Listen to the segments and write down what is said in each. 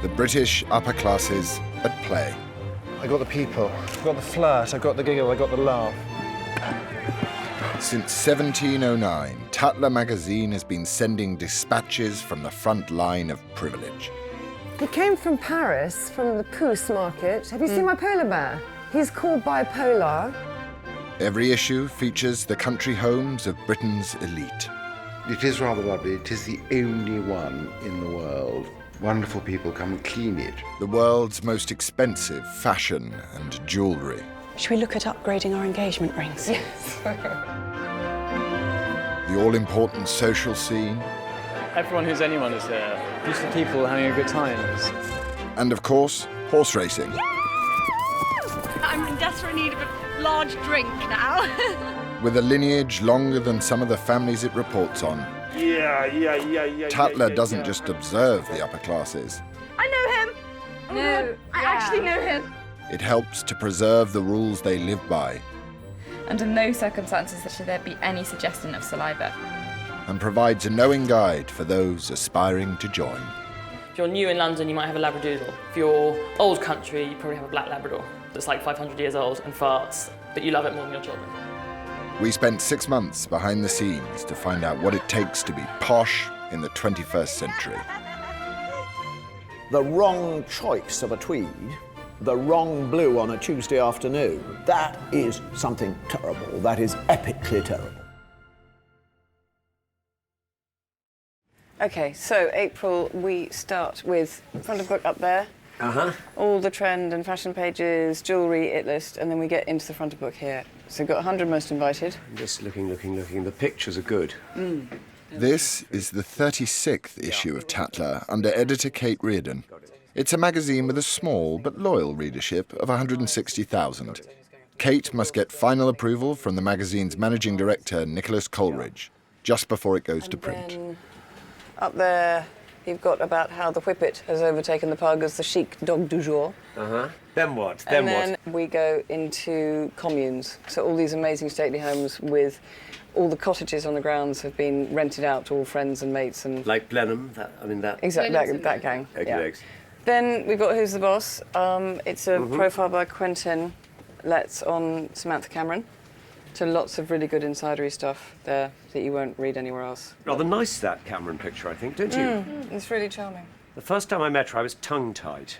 The British upper classes at play. I got the people, I got the flirt, I got the giggle, I got the laugh. Since 1709, Tatler magazine has been sending dispatches from the front line of privilege. He came from Paris, from the Pousse market. Have you seen my polar bear? He's called bipolar. Every issue features the country homes of Britain's elite. It is rather lovely. It is the only one in the world. Wonderful people come and clean it. The world's most expensive fashion and jewellery. Should we look at upgrading our engagement rings? Yes. The all-important social scene. Everyone who's anyone is there. Just the people having a good time. And of course, horse racing. I'm in desperate need of a large drink now. With a lineage longer than some of the families it reports on. Tatler doesn't just observe the upper classes. I know him. No, I actually know him. It helps to preserve the rules they live by. Under no circumstances should there be any suggestion of saliva. And provides a knowing guide for those aspiring to join. If you're new in London, you might have a Labradoodle. If you're old country, you probably have a black Labrador that's like 500 years old and farts, but you love it more than your children. We spent 6 months behind the scenes to find out what it takes to be posh in the 21st century. The wrong choice of a tweed, the wrong blue on a Tuesday afternoon, that is something terrible. That is epically terrible. OK, so April, we start with front of book up there. All the trend and fashion pages, jewellery, it list, and then we get into the front of book here. So we've got 100 most invited. I'm just looking. The pictures are good. This is the 36th issue of Tatler under editor Kate Reardon. It's a magazine with a small but loyal readership of 160,000. Kate must get final approval from the magazine's managing director, Nicholas Coleridge, just before it goes to print. Then up there, you've got about how the Whippet has overtaken the pug as the chic dog du jour. Then what? And then we go into communes. So all these amazing stately homes with all the cottages on the grounds have been rented out to all friends and mates and... Like Blenheim, Exactly, that gang. Yeah. Then we've got Who's the Boss. It's a profile by Quentin Letts on Samantha Cameron. So lots of really good insidery stuff there that you won't read anywhere else. Rather nice, that Cameron picture, I think, don't you? It's really charming. The first time I met her, I was tongue-tied.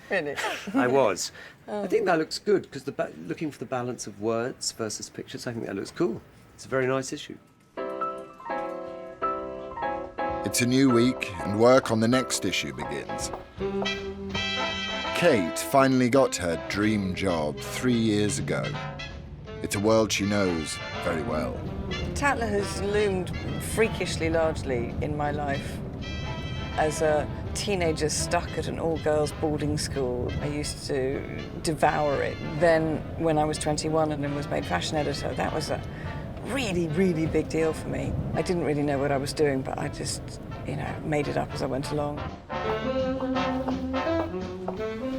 Really? I was. I think that looks good, because looking for the balance of words versus pictures, I think that looks cool. It's a very nice issue. It's a new week, and work on the next issue begins. Kate finally got her dream job 3 years ago. It's a world she knows very well. Tatler has loomed freakishly largely in my life. As a teenager stuck at an all-girls boarding school, I used to devour it. Then, when I was 21 and then was made fashion editor, that was a really, really big deal for me. I didn't really know what I was doing, but I just, made it up as I went along.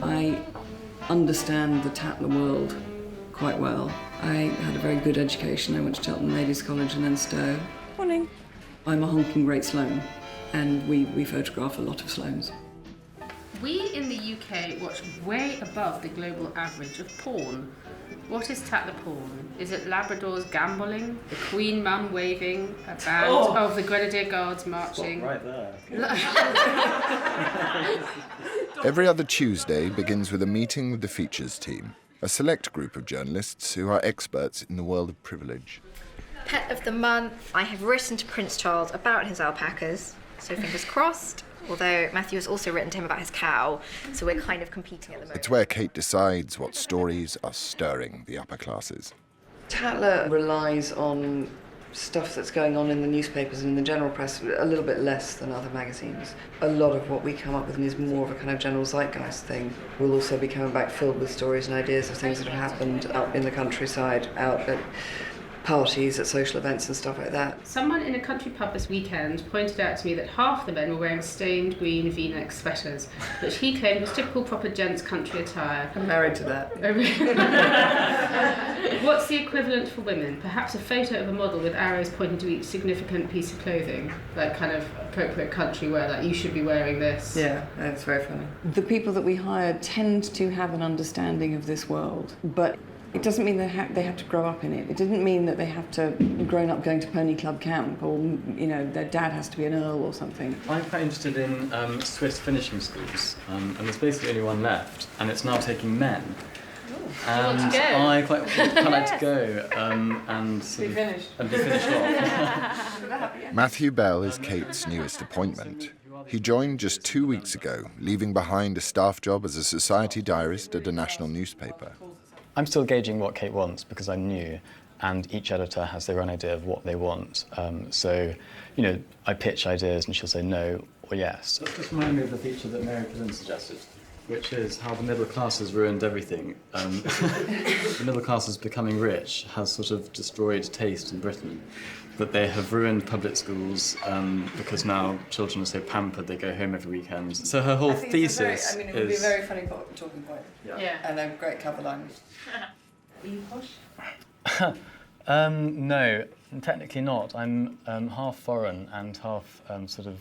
I understand the Tatler world quite well. I had a very good education. I went to Cheltenham Ladies' College and then Stowe. Morning. I'm a honking great Sloane, and we photograph a lot of Sloanes. We in the UK watch way above the global average of porn. What is Tatler porn? Is it Labradors gambolling, the Queen Mum waving, a band of the Grenadier Guards marching? Stop right there. Every other Tuesday begins with a meeting with the features team, a select group of journalists who are experts in the world of privilege. Pet of the month. I have written to Prince Charles about his alpacas, so fingers crossed. Although Matthew has also written to him about his cow, so we're kind of competing at the moment. It's where Kate decides what stories are stirring the upper classes. Tatler relies on stuff that's going on in the newspapers and in the general press a little bit less than other magazines. A lot of what we come up with is more of a kind of general zeitgeist thing. We'll also be coming back filled with stories and ideas of things that have happened up in the countryside, out at parties, at social events and stuff like that. Someone in a country pub this weekend pointed out to me that half the men were wearing stained green V-neck sweaters, which he claimed was typical proper gents' country attire. I'm married to that. What's the equivalent for women? Perhaps a photo of a model with arrows pointing to each significant piece of clothing, like kind of appropriate country wear, like you should be wearing this. Yeah, that's very funny. The people that we hire tend to have an understanding of this world, but it doesn't mean they have to grow up in it. It didn't mean that they have to grown up going to Pony Club camp, or their dad has to be an earl or something. I'm quite interested in Swiss finishing schools, and there's basically only one left, and it's now taking men. And I quite like to go and sort of be finished off. Matthew Bell is Kate's newest appointment. He joined just 2 weeks ago, leaving behind a staff job as a society diarist at a national newspaper. I'm still gauging what Kate wants because I'm new, and each editor has their own idea of what they want. So, I pitch ideas and she'll say no or yes. That just reminded me of the feature that Mary Flynn suggested, which is how the middle class has ruined everything. The middle class is becoming rich, has sort of destroyed taste in Britain. That they have ruined public schools because now children are so pampered they go home every weekend. So her whole thesis it would be a very funny talking point. Yeah. And a great cover line. Are you posh? No, technically not. I'm half foreign and half sort of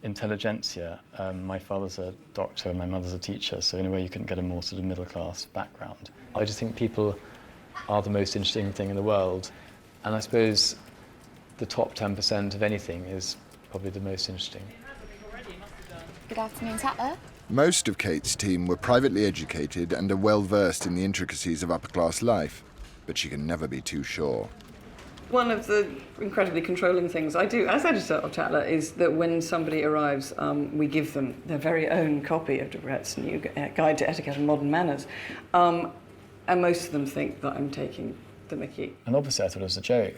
intelligentsia. My father's a doctor and my mother's a teacher, so in a way you couldn't get a more sort of middle-class background. I just think people are the most interesting thing in the world, and I suppose the top 10% of anything is probably the most interesting. Good afternoon, Tatler. Most of Kate's team were privately educated and are well versed in the intricacies of upper-class life, but she can never be too sure. One of the incredibly controlling things I do as editor of Tatler is that when somebody arrives, we give them their very own copy of Debrett's new Guide to Etiquette and Modern Manners, and most of them think that I'm taking the mickey. And obviously I thought it was a joke.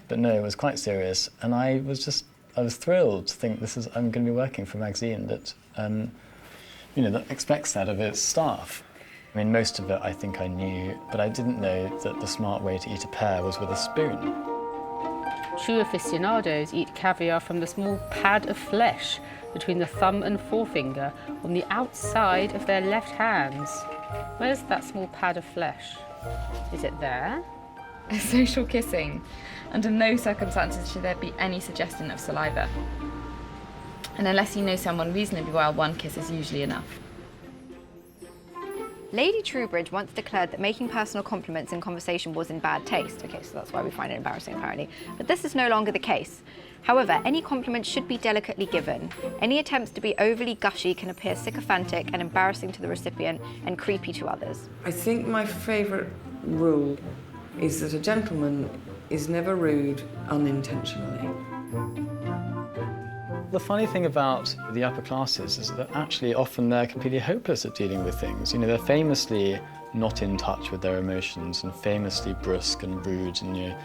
But no, it was quite serious, and I was thrilled to think I'm going to be working for a magazine that, that expects that of its staff. I mean, most of it I think I knew, but I didn't know that the smart way to eat a pear was with a spoon. True aficionados eat caviar from the small pad of flesh between the thumb and forefinger on the outside of their left hands. Where's that small pad of flesh? Is it there? Social kissing. Under no circumstances should there be any suggestion of saliva. And unless you know someone reasonably well, one kiss is usually enough. Lady Trowbridge once declared that making personal compliments in conversation was in bad taste. Okay, so that's why we find it embarrassing, apparently. But this is no longer the case. However, any compliment should be delicately given. Any attempts to be overly gushy can appear sycophantic and embarrassing to the recipient and creepy to others. I think my favourite rule is that a gentleman is never rude unintentionally. The funny thing about the upper classes is that actually often they're completely hopeless at dealing with things. They're famously not in touch with their emotions and famously brusque and rude, and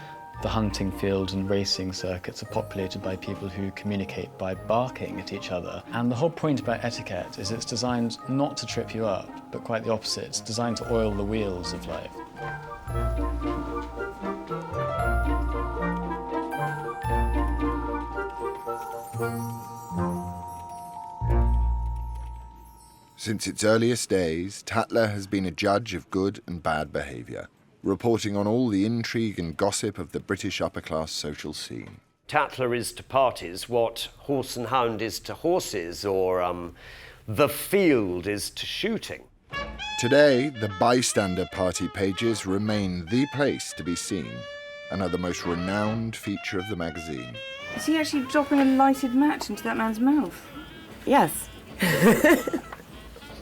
the hunting field and racing circuits are populated by people who communicate by barking at each other. And the whole point about etiquette is it's designed not to trip you up, but quite the opposite. It's designed to oil the wheels of life. Since its earliest days, Tatler has been a judge of good and bad behaviour, reporting on all the intrigue and gossip of the British upper-class social scene. Tatler is to parties what Horse and Hound is to horses, or the field is to shooting. Today, the bystander party pages remain the place to be seen and are the most renowned feature of the magazine. Is he actually dropping a lighted match into that man's mouth? Yes.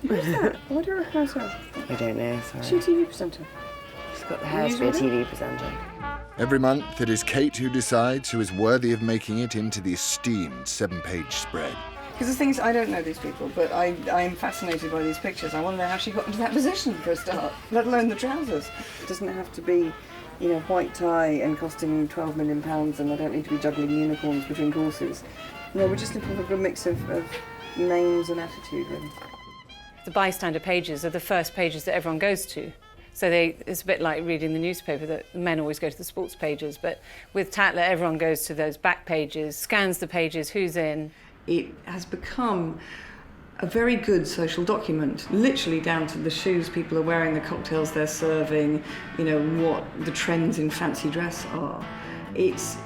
Who's that? Why do you recognise her? I don't know, sorry. Is she a TV presenter? She's got the hair to be a TV presenter. Every month, it is Kate who decides who is worthy of making it into the esteemed 7-page spread. Because the thing is, I don't know these people, but I'm fascinated by these pictures. I want to know how she got into that position for a start, let alone the trousers. It doesn't have to be, white tie and costing £12 million, and I don't need to be juggling unicorns between courses. No, we're just looking for a good mix of names and attitude, really. The bystander pages are the first pages that everyone goes to. So it's a bit like reading the newspaper, that men always go to the sports pages, but with Tatler, everyone goes to those back pages, scans the pages, who's in. It has become a very good social document, literally down to the shoes people are wearing, the cocktails they're serving, you know, what the trends in fancy dress are. It's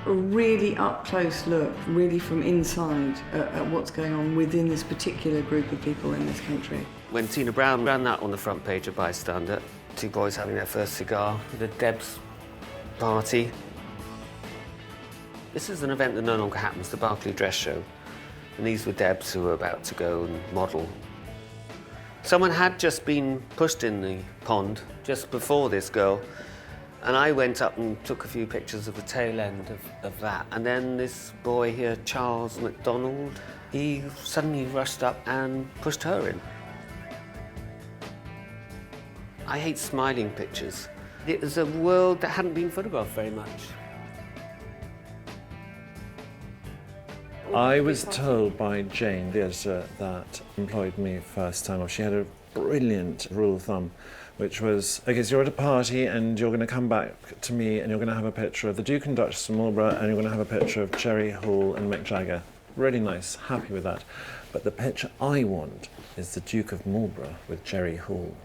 a really up-close look, really from inside, at what's going on within this particular group of people in this country. When Tina Brown ran that on the front page of Bystander, two boys having their first cigar at a Deb's party. This is an event that no longer happens, the Berkeley Dress Show. And these were Debs who were about to go and model. Someone had just been pushed in the pond just before this girl, and I went up and took a few pictures of the tail end of that. And then this boy here, Charles McDonald, he suddenly rushed up and pushed her in. I hate smiling pictures. It was a world that hadn't been photographed very much. I was told by Jane, the editor, that employed me first time off. She had a brilliant rule of thumb, which was, okay, so you're at a party and you're going to come back to me and you're going to have a picture of the Duke and Duchess of Marlborough and you're going to have a picture of Cherry Hall and Mick Jagger. Really nice, happy with that. But the picture I want is the Duke of Marlborough with Cherry Hall.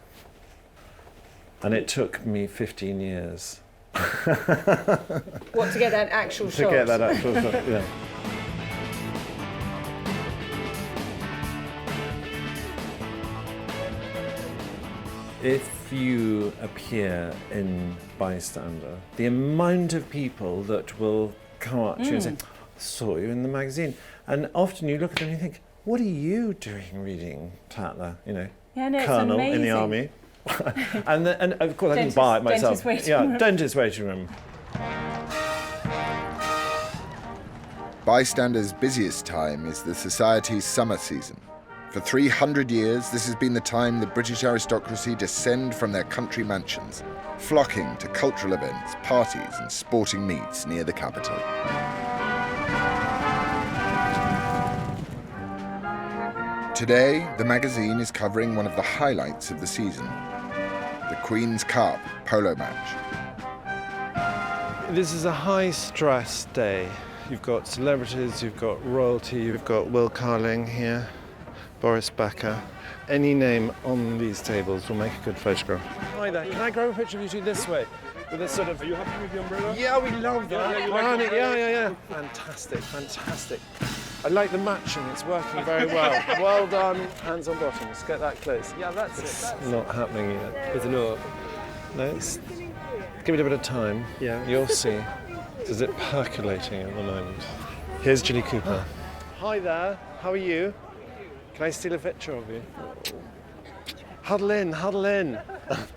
And it took me 15 years. What, to get that actual shot? To get that actual shot, yeah. If you appear in Bystander, the amount of people that will come up to you and say, saw you in the magazine. And often you look at them and you think, what are you doing reading Tatler? You know, Colonel in the army. and of course I didn't buy it myself. Dentist waiting room. Bystander's busiest time is the Society's summer season. For 300 years, this has been the time the British aristocracy descend from their country mansions, flocking to cultural events, parties and sporting meets near the capital. Today, the magazine is covering one of the highlights of the season, the Queen's Cup polo match. This is a high-stress day. You've got celebrities, you've got royalty, you've got Will Carling here, Boris Becker. Any name on these tables will make a good photograph. Hi there, can I grab a picture of you two this way? With this sort of... Are you happy with the umbrella? Yeah, we love that. Yeah. Fantastic, fantastic. I like the matching, it's working very well. Well done, hands on bottoms, get that close. Yeah, that's it. It's not happening yet. Is it not? No, it's... Give it a bit of time. Yeah. You'll see. Is it percolating at the moment? Here's Ginny Cooper. Hi there, how are you? Can I steal a picture of you? Huddle in, huddle in.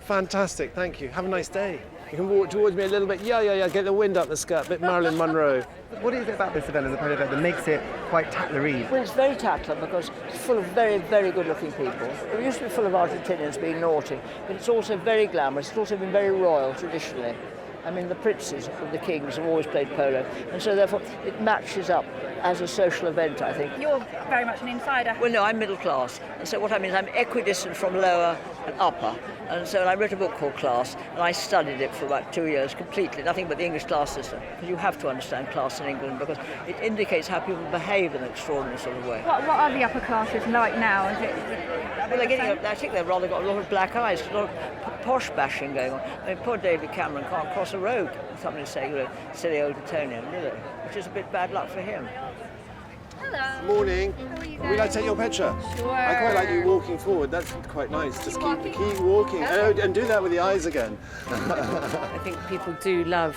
Fantastic, thank you. Have a nice day. You can walk towards me a little bit. Yeah. Get the wind up the skirt. A bit Marilyn Monroe. What is it about this event as a polo event that makes it quite Tatler-y? Well, it's very Tatler because it's full of very, very good-looking people. It used to be full of Argentinians being naughty, but it's also very glamorous. It's also been very royal traditionally. I mean, the princes of the kings have always played polo, and so therefore it matches up as a social event, I think. You're very much an insider. Well, no, I'm middle class, and so what I mean is I'm equidistant from lower and upper, and so I wrote a book called Class, and I studied it for about 2 years completely, nothing but the English class system, because you have to understand class in England, because it indicates how people behave in an extraordinary sort of way. What are the upper classes like now? Well, I think they've rather got a lot of black eyes, a lot of posh bashing going on. I mean, poor David Cameron can't cross a road, somebody saying, you know, silly old Etonian, really, which is a bit bad luck for him. Hello. Morning. How are you Would we like to take your picture? Sure. I quite like you walking forward. That's quite nice. Just keep walking. Oh, and do that with the eyes again. I think people do love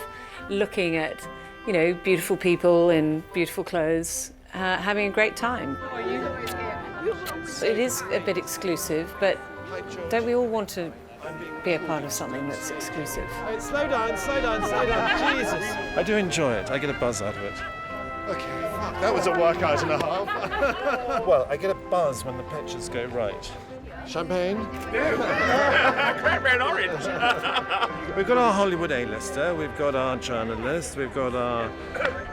looking at, you know, beautiful people in beautiful clothes, having a great time. It is a bit exclusive, but don't we all want to be a part of something that's exclusive? Right, slow down. Jesus. I do enjoy it. I get a buzz out of it. Okay, that was a workout and a half. Well, I get a buzz when the pictures go right. Champagne? Cranberry and orange. We've got our Hollywood A-lister, we've got our journalist, we've got our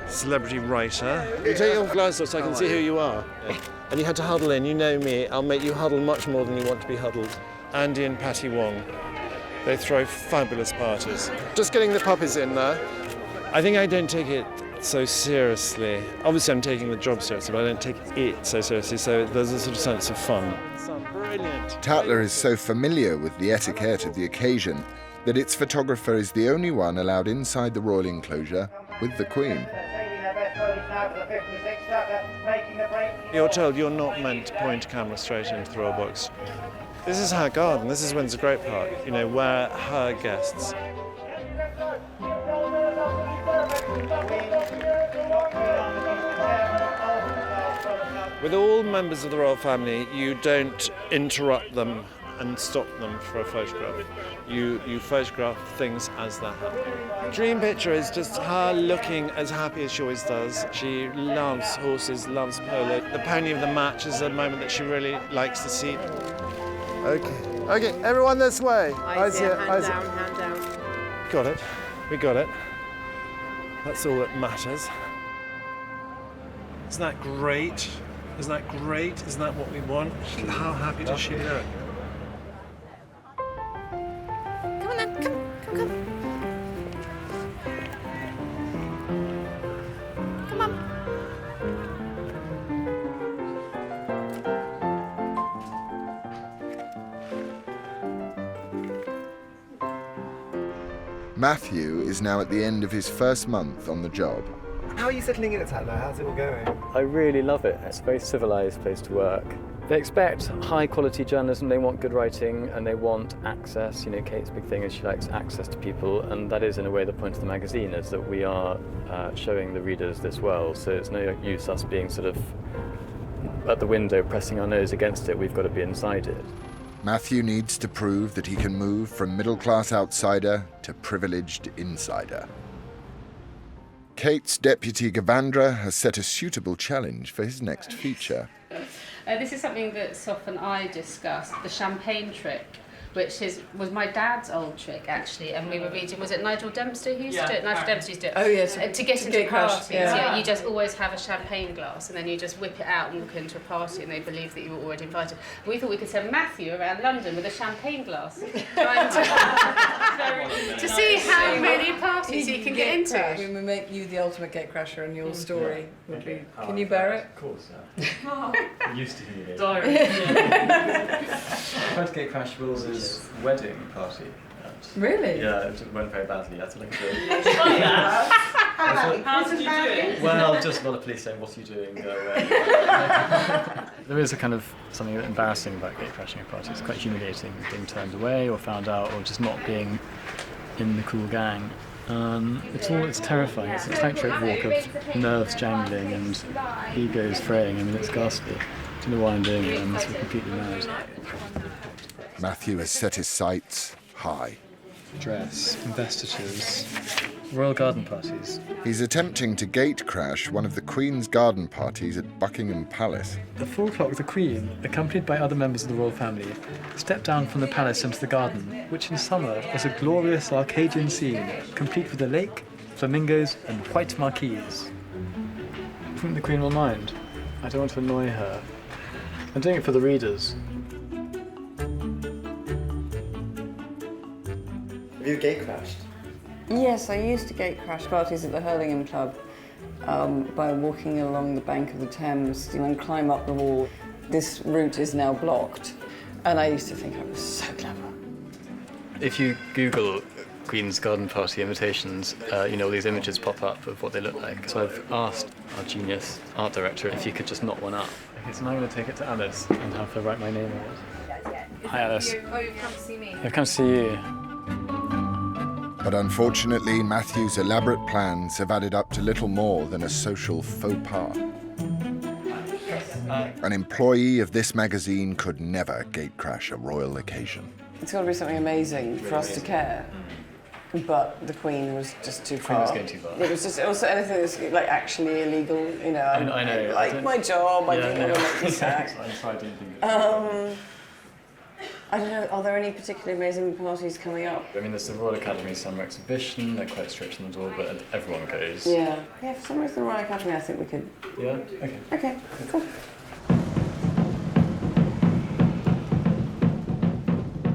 celebrity writer. You take your glasses off so I can see who you are. Yeah. And you had to huddle in, you know me, I'll make you huddle much more than you want to be huddled. Andy and Patty Wong. They throw fabulous parties. Just getting the puppies in there. I think I don't take it so seriously. Obviously I'm taking the job seriously, but I don't take it so seriously, so there's a sort of sense of fun. Brilliant. Tatler is so familiar with the etiquette of the occasion that its photographer is the only one allowed inside the royal enclosure with the Queen. You're told you're not meant to point a camera straight into the royal box. This is her garden, this is Windsor Great Park, you know, where her guests. With all members of the royal family, you don't interrupt them and stop them for a photograph. You photograph things as they're happening. Dream picture is just her looking as happy as she always does. She loves horses, loves polo. The pony of the match is a moment that she really likes to see. Okay, everyone this way. Eyes here, hand down. Got it, we got it. That's all that matters. Isn't that great? Isn't that great? Isn't that what we want? How happy does she look? Come on then, come. Come on. Matthew is now at the end of his first month on the job. How are you settling in at Tatler? How's it all going? I really love it. It's a very civilised place to work. They expect high-quality journalism, they want good writing, and they want access. You know, Kate's big thing is she likes access to people, and that is, in a way, the point of the magazine, is that we are showing the readers this world, so it's no use us being sort of at the window pressing our nose against it. We've got to be inside it. Matthew needs to prove that he can move from middle-class outsider to privileged insider. Kate's deputy Gavandra has set a suitable challenge for his next feature. This is something that Soph and I discussed, the champagne trick, which was my dad's old trick, actually, and we were reading, was it Nigel Dempster who used to do it? Nigel Dempster used to do it. Oh, yes. To get into Gatecrashing, parties, yeah. you just always have a champagne glass, and then you just whip it out and walk into a party, and they believe that you were already invited. We thought we could send Matthew around London with a champagne glass, trying to see how many parties he can get into. We will make you the ultimate gatecrasher, and your story would be... Can you bear it? Of course, yeah. I'm used to hearing it. Diary. First Gatecrash Wills's wedding party. Really? Yeah, it went very badly. I had to like How did you do it? Well, just a lot of police saying, "What are you doing? Go away." There is a kind of something embarrassing about gatecrashing a party. It's quite humiliating being turned away or found out or just not being in the cool gang. It's terrifying. It's a tightrope walk of nerves jangling and egos fraying. I mean, it's ghastly. I don't know why I'm doing it. I must be completely mad. Matthew has set his sights high. Dress, investitures, royal garden parties. He's attempting to gatecrash one of the Queen's garden parties at Buckingham Palace. At 4 o'clock, the Queen, accompanied by other members of the royal family, stepped down from the palace into the garden, which in summer was a glorious Arcadian scene, complete with a lake, flamingos, and white marquees. I think the Queen will mind. I don't want to annoy her. I'm doing it for the readers. Have you gatecrashed? Yes, I used to gatecrash parties at the Hurlingham Club by walking along the bank of the Thames, and climb up the wall. This route is now blocked, and I used to think I was so clever. If you Google Queen's garden party invitations, all these images pop up of what they look like. So I've asked our genius art director if he could just knot one up. Okay, so now I'm going to take it to Alice and have her write my name on it. Hi, Alice. Oh, you've come to see me. I've come to see you. But unfortunately, Matthew's elaborate plans have added up to little more than a social faux pas. An employee of this magazine could never gatecrash a royal occasion. It's got to be something amazing for us to care. But the Queen was just too far. Was going too far. It was just also anything that's like actually illegal. You know, I know. I like my job. I think I'm going to make me sacked. I'm sorry, I didn't think I don't know, are there any particularly amazing parties coming up? I mean, there's the Royal Academy Summer Exhibition. They're quite strict on the door, but everyone goes. Yeah, for some reason the Royal Academy, I think we could... Yeah? Okay. Okay, cool.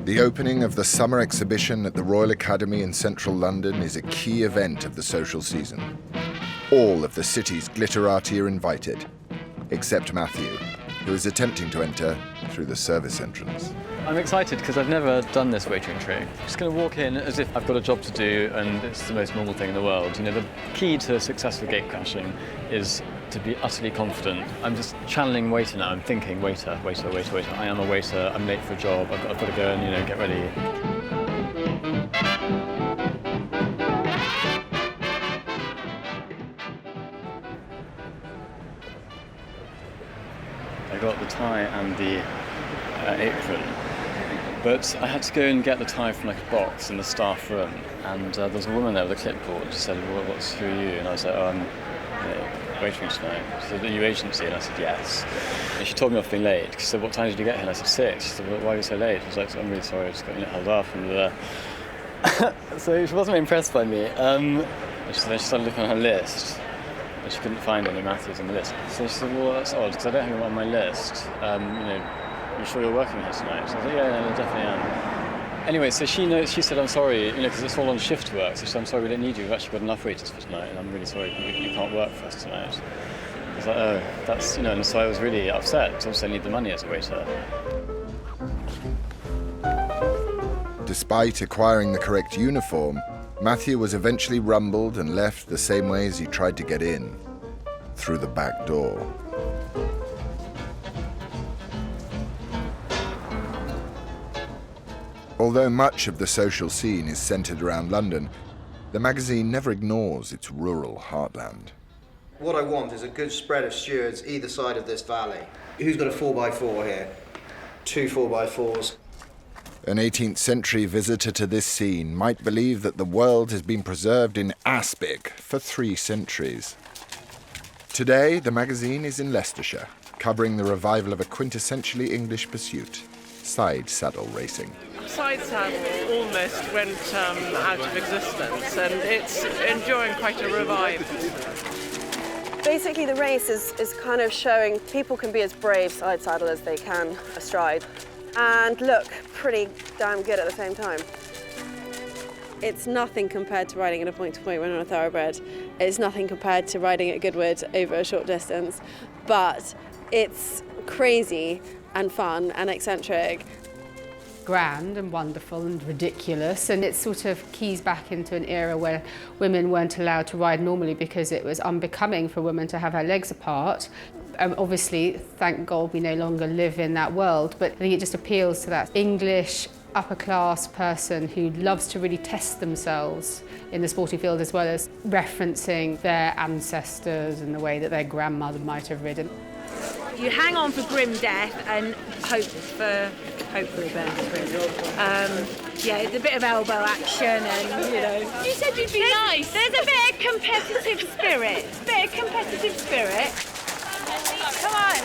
The opening of the summer exhibition at the Royal Academy in central London is a key event of the social season. All of the city's glitterati are invited, except Matthew, who is attempting to enter through the service entrance. I'm excited because I've never done this waitering trick. I'm just going to walk in as if I've got a job to do and it's the most normal thing in the world. You know, the key to successful gatecrashing is to be utterly confident. I'm just channeling waiter now. I'm thinking waiter, waiter, waiter, waiter. I am a waiter. I'm late for a job. I've got to go and, you know, get ready. I got the tie and the apron, but I had to go and get the tie from like a box in the staff room, and there was a woman there with a clipboard. She said, well, who are you? And I was like, oh, I'm waitering tonight. She said, are you agency? And I said, yes. And she told me off being late. She said, what time did you get here? And I said, 6. She said, well, why are you so late? I was like, I'm really sorry, I just got held up. And so she wasn't impressed by me. And she started looking on her list, and she couldn't find any Matthews on the list. So she said, well, that's odd, because I don't have him on my list. You know, are you sure you're working here tonight? So I said, yeah, no, I definitely am. Anyway, so she said, I'm sorry, you know, because it's all on shift work. So she said, I'm sorry, we don't need you. We've actually got enough waiters for tonight, and I'm really sorry, you can't work for us tonight. I was like, oh, that's, you know, and so I was really upset, because obviously I need the money as a waiter. Despite acquiring the correct uniform, Matthew was eventually rumbled and left the same way as he tried to get in, through the back door. Although much of the social scene is centred around London, the magazine never ignores its rural heartland. What I want is a good spread of stewards either side of this valley. Who's got a 4x4 here? 2 4x4s. An 18th century visitor to this scene might believe that the world has been preserved in aspic for 3 centuries. Today, the magazine is in Leicestershire, covering the revival of a quintessentially English pursuit, side saddle racing. Side saddle almost went out of existence, and it's enjoying quite a revival. Basically, the race is kind of showing people can be as brave side saddle as they can astride, and look pretty damn good at the same time. It's nothing compared to riding at a point-to-point run on a thoroughbred. It's nothing compared to riding at Goodwood over a short distance, but it's crazy and fun and eccentric. Grand and wonderful and ridiculous, and it sort of keys back into an era where women weren't allowed to ride normally because it was unbecoming for women to have her legs apart. Obviously, thank God we no longer live in that world, but I think it just appeals to that English upper-class person who loves to really test themselves in the sporting field, as well as referencing their ancestors and the way that their grandmother might have ridden. You hang on for grim death and hope for hopefully better. Yeah, it's a bit of elbow action and, you know. You said you'd be nice. There's a bit of competitive spirit. Come on.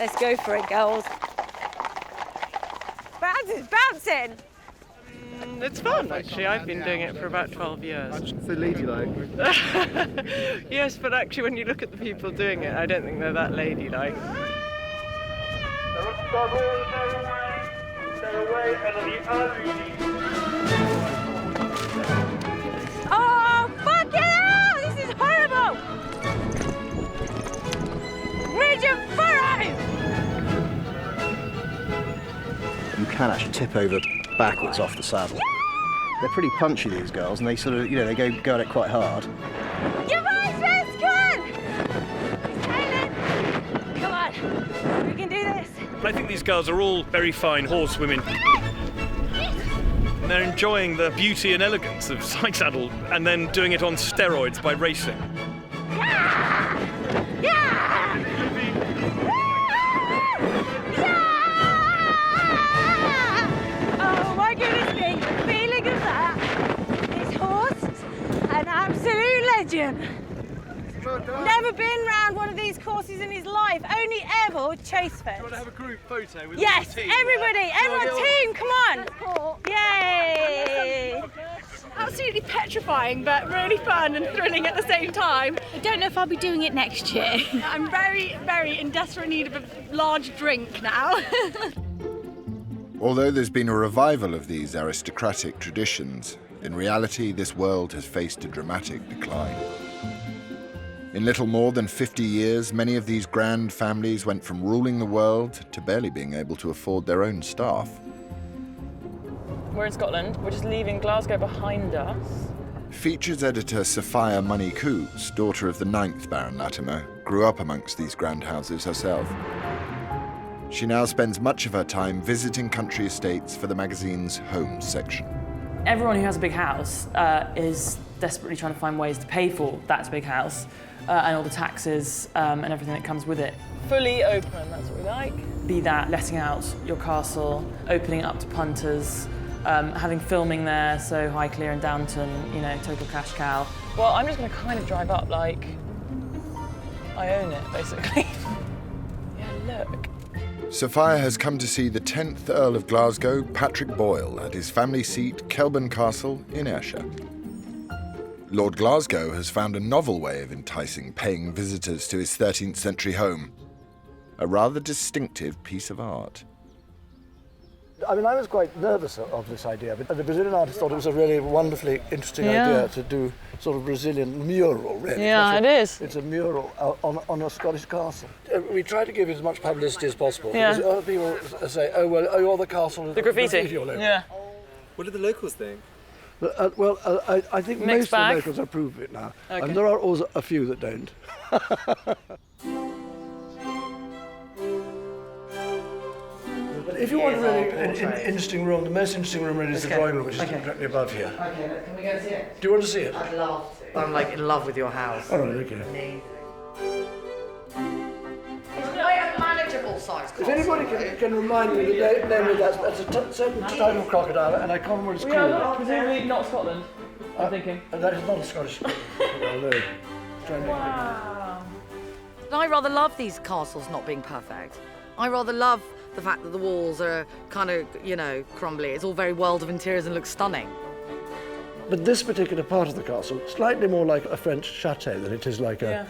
Let's go for it, girls. Bouncing. It's fun, actually. I've been doing it for about 12 years. So ladylike. Yes, but actually when you look at the people doing it, I don't think they're that ladylike. Oh, fucking hell! This is horrible! Ridge and furrow! You can actually tip over backwards off the saddle. They're pretty punchy, these girls, and they sort of, you know, they go at it quite hard. Give us this, come on, we can do this. I think these girls are all very fine horsewomen. They're enjoying the beauty and elegance of side saddle and then doing it on steroids by racing. Oh my goodness me, the feeling of that. This horse, an absolute legend. Never been round one of these courses in his life, only ever chase fence. Do you want to have a group photo with yes, all the team? everybody, everyone, team, come on. Yay! Absolutely petrifying, but really fun and thrilling at the same time. I don't know if I'll be doing it next year. I'm very, very in desperate need of a large drink now. Although there's been a revival of these aristocratic traditions, in reality this world has faced a dramatic decline. In little more than 50 years, many of these grand families went from ruling the world to barely being able to afford their own staff. We're in Scotland. We're just leaving Glasgow behind us. Features editor Sophia Money Coots, daughter of the 9th Baron Latimer, grew up amongst these grand houses herself. She now spends much of her time visiting country estates for the magazine's homes section. Everyone who has a big house is desperately trying to find ways to pay for that big house and all the taxes and everything that comes with it. Fully open, that's what we like. Be that letting out your castle, opening it up to punters, having filming there, so Highclere and Downton, you know, total cash cow. Well, I'm just going to kind of drive up like I own it, basically. Yeah, look. Sophia has come to see the 10th Earl of Glasgow, Patrick Boyle, at his family seat, Kelburn Castle in Ayrshire. Lord Glasgow has found a novel way of enticing paying visitors to his 13th century home. A rather distinctive piece of art. I mean, I was quite nervous of this idea, but the Brazilian artist thought it was a really wonderfully interesting idea to do sort of Brazilian mural, really. Yeah, it is. It's a mural on a Scottish castle. We try to give it as much publicity as possible. Yeah. Because other people say, oh, well, you're the castle. The graffiti. all over. Yeah. What do the locals think? I think most of the locals approve of it now. Okay. And there are also a few that don't. If you want a really interesting room, the most interesting room really is the drawing room, which is directly above here. Okay, look, can we go and see it? Do you want to see it? I'd love to. I'm like in love with your house. All right, okay. Amazing. It's quite a manageable size. If anybody can remind me the name of that's a certain type of crocodile, and I can't remember what it's called. Yeah, presumably not Scotland, I'm thinking. That is not a Scottish crocodile, no. Wow. I rather love these castles not being perfect. I rather love the fact that the walls are kind of, you know, crumbly. It's all very world of interiors and looks stunning. But this particular part of the castle, slightly more like a French chateau than it is like an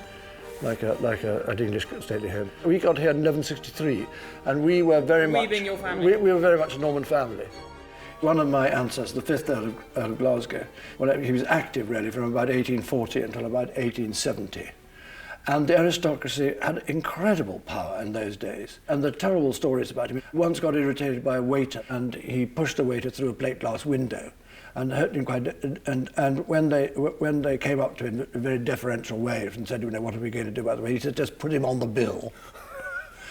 English stately home. We got here in 1163, and we were very much... We being your family? We were very much a Norman family. One of my ancestors, the 5th Earl of Glasgow, well, he was active really from about 1840 until about 1870. And the aristocracy had incredible power in those days. And the terrible stories about him. Once got irritated by a waiter, and he pushed the waiter through a plate glass window and hurt him quite. And when they came up to him in a very deferential way and said, you know, what are we going to do about the way? He said, just put him on the bill.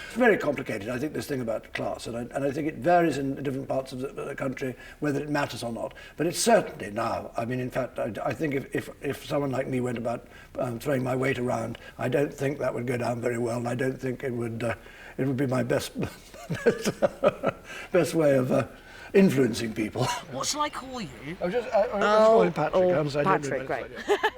It's very complicated, I think, this thing about class, and I think it varies in different parts of the country whether it matters or not. But it's certainly now. I mean, in fact, I think if someone like me went about throwing my weight around, I don't think that would go down very well, and I don't think it would be my best way of influencing people. What shall I call you? I'm just calling Patrick. Patrick, great.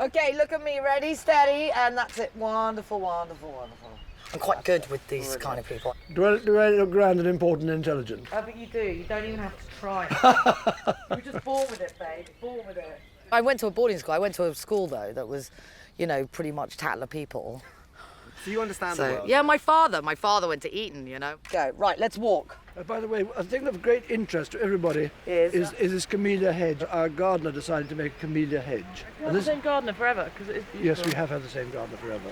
Okay, look at me, ready, steady, and that's it. Wonderful, wonderful, wonderful. I'm quite good with these kind of people. Do I look grand and important and intelligent? I think you do. You don't even have to try. You're just born with it, babe. Born with it. I went to a boarding school. I went to a school, though, that was, you know, pretty much Tatler people. So you understand the world? Yeah, my father went to Eton, you know. Go, right, let's walk. By the way, a thing of great interest to everybody is this camellia hedge. Our gardener decided to make a camellia hedge. Have you had the same gardener forever? Because it is beautiful. Yes, we have had the same gardener forever.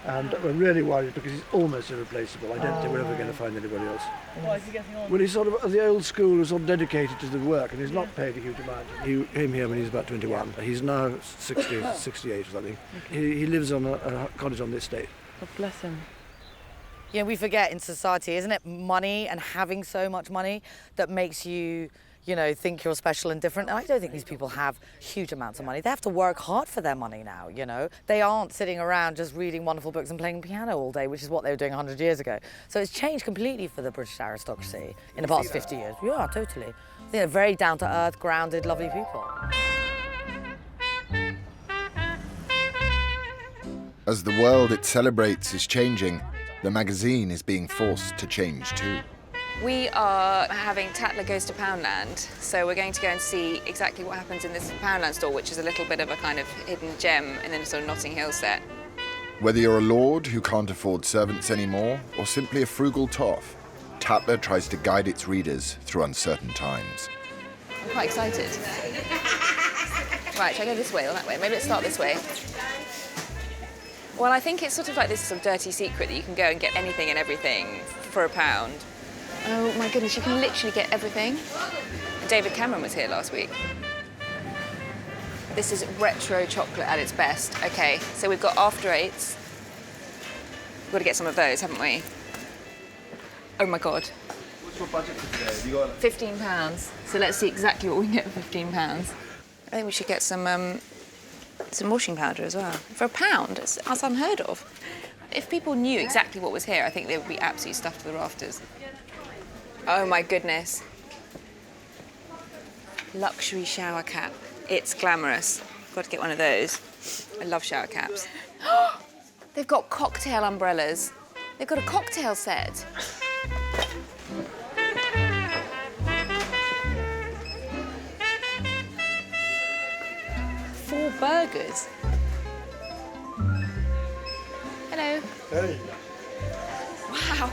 And we're really worried because he's almost irreplaceable. I don't think we're ever going to find anybody else. Why is he getting on? Well, he's sort of, the old school was sort of dedicated to the work, and he's not paid a huge amount. He came here when he was about 21. He's now 60, 68 or something. Okay. He lives on a cottage on the estate. God bless him. You know, we forget in society, isn't it, money and having so much money that makes you, you know, think you're special and different. And I don't think these people have huge amounts of money. They have to work hard for their money now, you know. They aren't sitting around just reading wonderful books and playing piano all day, which is what they were doing 100 years ago. So it's changed completely for the British aristocracy in the past 50 years. Yeah, totally. They're very down-to-earth, grounded, lovely people. As the world it celebrates is changing, the magazine is being forced to change too. We are having Tatler Goes to Poundland, so we're going to go and see exactly what happens in this Poundland store, which is a little bit of a kind of hidden gem in a sort of Notting Hill set. Whether you're a lord who can't afford servants anymore, or simply a frugal toff, Tatler tries to guide its readers through uncertain times. I'm quite excited. Right, should I go this way or that way? Maybe let's start this way. Well, I think it's sort of like this sort of dirty secret that you can go and get anything and everything for £1. Oh my goodness, you can literally get everything. David Cameron was here last week. This is retro chocolate at its best. Okay, so we've got after eights. We've got to get some of those, haven't we? Oh my God. What's your budget for today? Have you got £15. So let's see exactly what we can get for £15. I think we should get some washing powder as well. For £1, that's unheard of. If people knew exactly what was here, I think they would be absolutely stuffed to the rafters. Oh my goodness. Luxury shower cap. It's glamorous. Got to get one of those. I love shower caps. They've got cocktail umbrellas. They've got a cocktail set. $4 burgers. Hello. Hey. Wow.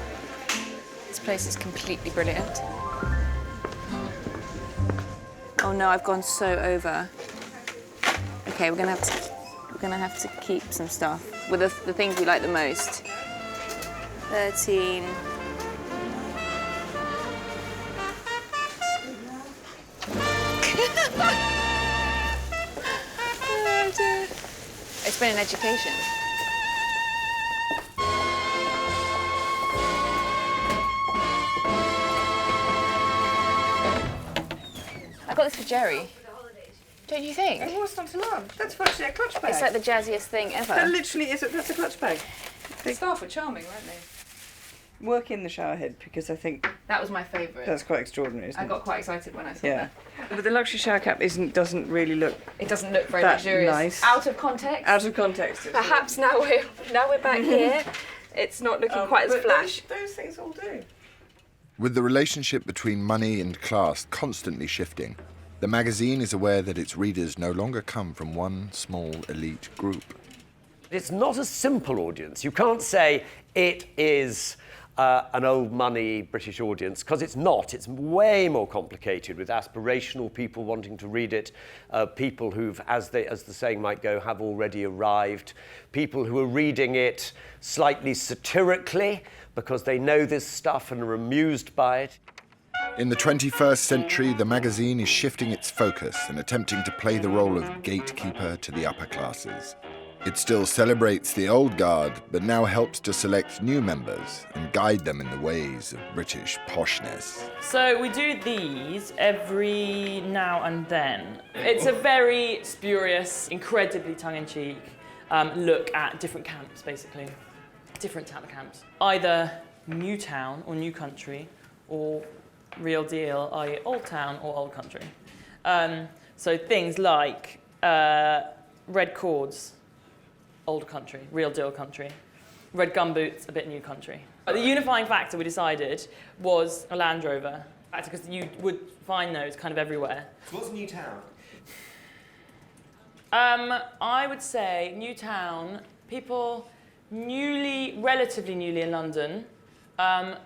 This place is completely brilliant. Oh no, I've gone so over. Okay, we're gonna have to keep some stuff with the things we like the most. 13. Oh dear. It's been an education. I got this for Jerry. Don't you think? And what's not to love? That's actually a clutch bag. It's like the jazziest thing ever. That literally is. That's a clutch bag. The staff were charming, weren't they? Work in the shower head because I think that was my favourite. That's quite extraordinary, isn't it? I got quite excited when I saw that. But the luxury shower cap doesn't really look. It doesn't look very that luxurious. Nice. Out of context. Out of context. Perhaps now we're back here. It's not looking quite as flash. Those things all do. With the relationship between money and class constantly shifting, the magazine is aware that its readers no longer come from one small elite group. It's not a simple audience. You can't say it is an old money British audience, because it's not. It's way more complicated, with aspirational people wanting to read it, people who've, as the saying might go, have already arrived, people who are reading it slightly satirically because they know this stuff and are amused by it. In the 21st century, the magazine is shifting its focus and attempting to play the role of gatekeeper to the upper classes. It still celebrates the old guard, but now helps to select new members and guide them in the ways of British poshness. So we do these every now and then. It's a very spurious, incredibly tongue-in-cheek look at different camps, basically. Different Tatler camps. Either new town or new country, or real deal, i.e. old town or old country. So things like red cords, old country, real deal country. Red gumboots, a bit new country. But the unifying factor we decided was a Land Rover, because you would find those kind of everywhere. So what's new town? I would say new town, people relatively newly in London. A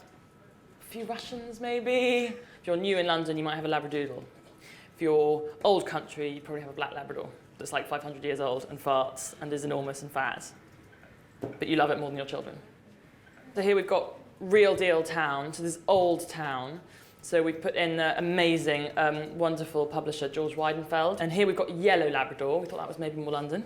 few Russians, maybe. If you're new in London, you might have a Labradoodle. If you're old country, you probably have a black Labrador that's like 500 years old and farts and is enormous and fat. But you love it more than your children. So here we've got real deal town, so this old town. So we've put in the amazing, wonderful publisher, George Weidenfeld. And here we've got yellow Labrador. We thought that was maybe more London.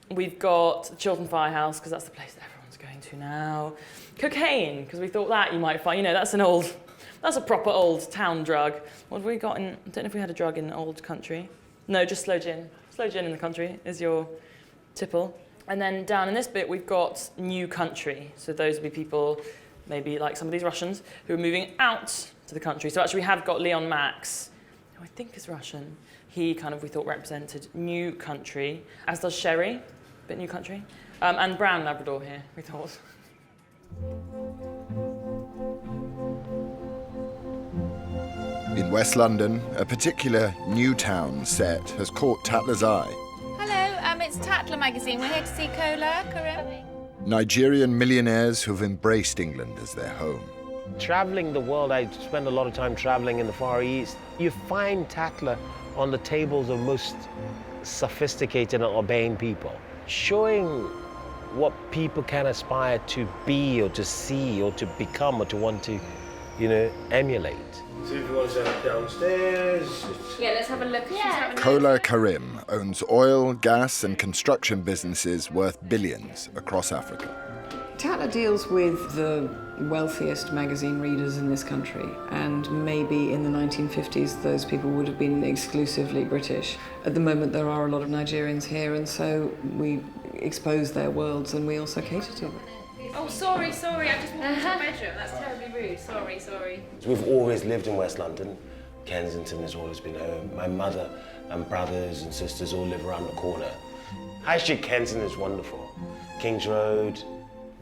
We've got the Chiltern Firehouse, because that's the place that everyone's going to now. Cocaine, because we thought that you might find, that's a proper old town drug. What have we got in, I don't know if we had a drug in old country. No, just slow gin. Slow gin in the country is your tipple. And then down in this bit, we've got new country. So those would be people, maybe like some of these Russians, who are moving out to the country. So actually we have got Leon Max, who I think is Russian. He kind of, we thought, represented new country, as does Sherry, a bit new country. And brown Labrador here, we thought. In West London, a particular new town set has caught Tatler's eye. Hello, it's Tatler magazine. We're here to see Kola, Karim. Nigerian millionaires who've embraced England as their home. Traveling the world, I spend a lot of time traveling in the Far East. You find Tatler on the tables of most sophisticated and urbane people, showing what people can aspire to be or to see or to become or to want to, emulate. So if you want to set up downstairs... Yeah, let's have a look. Yeah. Kola Karim owns oil, gas and construction businesses worth billions across Africa. Tatler deals with the wealthiest magazine readers in this country, and maybe in the 1950s those people would have been exclusively British. At the moment there are a lot of Nigerians here, and so we expose their worlds and we also cater to them. Oh, sorry, I just walked into the bedroom. That's terribly rude. Sorry. We've always lived in West London. Kensington has always been home. My mother and brothers and sisters all live around the corner. High Street Kensington is wonderful. King's Road,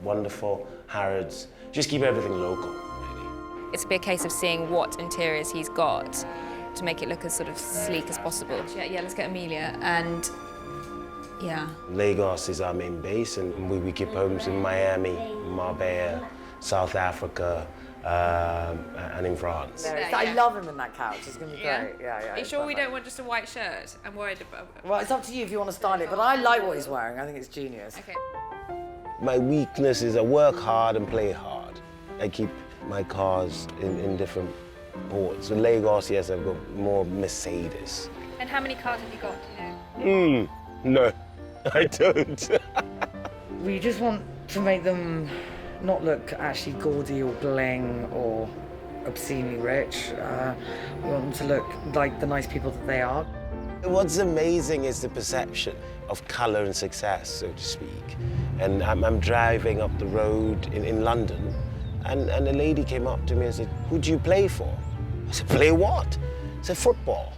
wonderful. Harrods. Just keep everything local, really. It's be a case of seeing what interiors he's got to make it look as sort of sleek as possible. Yeah, let's get Amelia. And yeah. Lagos is our main base, and we keep homes in Miami, Marbella, South Africa, and in France. I love him in that couch. It's going to be great. Yeah. Are you sure we don't want just a white shirt? I'm worried about it. Well, it's up to you if you want to style it, but I like what he's wearing. I think it's genius. Okay. My weakness is I work hard and play hard. I keep my cars in different ports. In Lagos, yes, I've got more Mercedes. And how many cars have you got? No, I don't. We just want to make them not look actually gaudy or bling or obscenely rich. We want them to look like the nice people that they are. What's amazing is the perception of colour and success, so to speak. And I'm driving up the road in London, and a lady came up to me and said, "Who do you play for?" I said, "Play what?" I said, "Football."